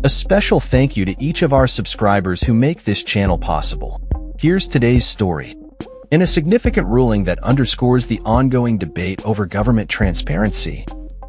A special thank you to each of our subscribers who make this channel possible. Here's today's story. In a significant ruling that underscores the ongoing debate over government transparency,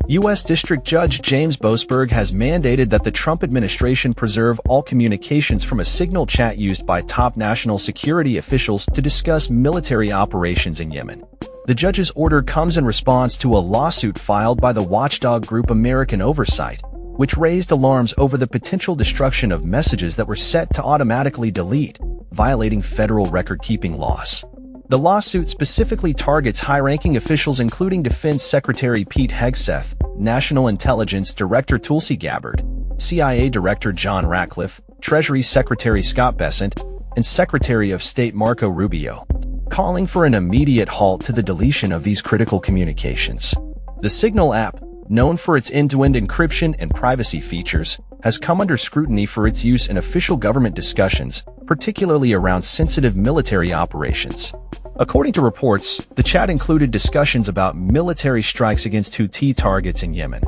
U.S. District Judge James Boasberg has mandated that the Trump administration preserve all communications from a Signal chat used by top national security officials to discuss military operations in Yemen. The judge's order comes in response to a lawsuit filed by the watchdog group American Oversight, which raised alarms over the potential destruction of messages that were set to automatically delete, violating federal record-keeping laws. The lawsuit specifically targets high-ranking officials including Defense Secretary Pete Hegseth, National Intelligence Director Tulsi Gabbard, CIA Director John Ratcliffe, Treasury Secretary Scott Bessent, and Secretary of State Marco Rubio, calling for an immediate halt to the deletion of these critical communications. The Signal app, known for its end-to-end encryption and privacy features, has come under scrutiny for its use in official government discussions, particularly around sensitive military operations. According to reports, the chat included discussions about military strikes against Houthi targets in Yemen,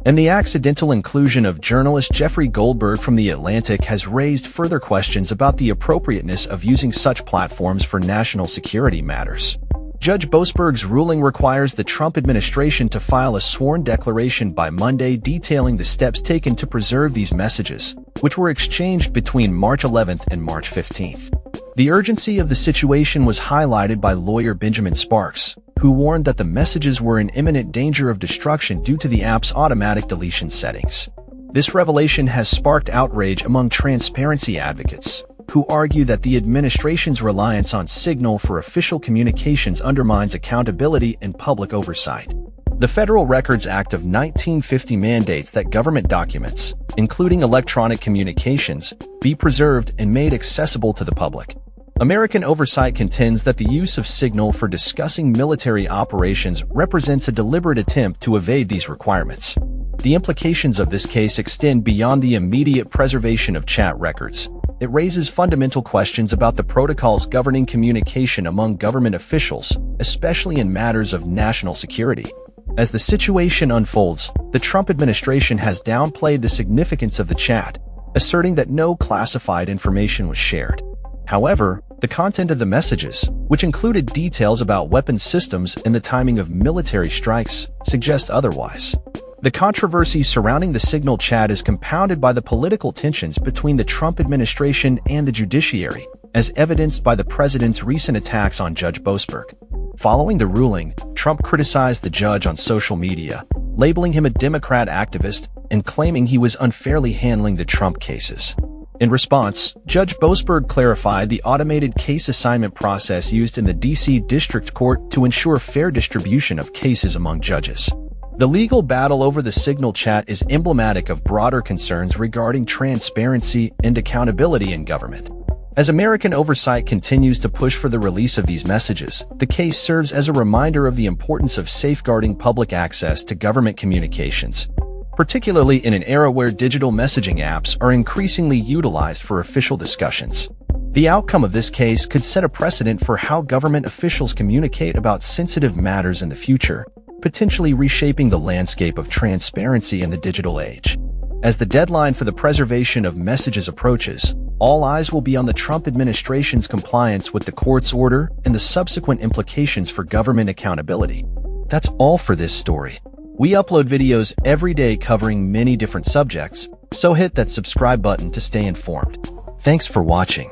and the accidental inclusion of journalist Jeffrey Goldberg from The Atlantic has raised further questions about the appropriateness of using such platforms for national security matters. Judge Boasberg's ruling requires the Trump administration to file a sworn declaration by Monday detailing the steps taken to preserve these messages, which were exchanged between March 11th and March 15th. The urgency of the situation was highlighted by lawyer Benjamin Sparks, who warned that the messages were in imminent danger of destruction due to the app's automatic deletion settings. This revelation has sparked outrage among transparency advocates, who argue that the administration's reliance on Signal for official communications undermines accountability and public oversight. The Federal Records Act of 1950 mandates that government documents, including electronic communications, be preserved and made accessible to the public. American Oversight contends that the use of Signal for discussing military operations represents a deliberate attempt to evade these requirements. The implications of this case extend beyond the immediate preservation of chat records. It raises fundamental questions about the protocols governing communication among government officials, especially in matters of national security. As the situation unfolds, the Trump administration has downplayed the significance of the chat, asserting that no classified information was shared. However, the content of the messages, which included details about weapons systems and the timing of military strikes, suggest otherwise. The controversy surrounding the Signal chat is compounded by the political tensions between the Trump administration and the judiciary, as evidenced by the president's recent attacks on Judge Boasberg. Following the ruling, Trump criticized the judge on social media, labeling him a Democrat activist and claiming he was unfairly handling the Trump cases. In response, Judge Boasberg clarified the automated case assignment process used in the D.C. District Court to ensure fair distribution of cases among judges. The legal battle over the Signal chat is emblematic of broader concerns regarding transparency and accountability in government. As American Oversight continues to push for the release of these messages, the case serves as a reminder of the importance of safeguarding public access to government communications, particularly in an era where digital messaging apps are increasingly utilized for official discussions. The outcome of this case could set a precedent for how government officials communicate about sensitive matters in the future, potentially reshaping the landscape of transparency in the digital age. As the deadline for the preservation of messages approaches, all eyes will be on the Trump administration's compliance with the court's order and the subsequent implications for government accountability. That's all for this story. We upload videos every day covering many different subjects, so hit that subscribe button to stay informed. Thanks for watching.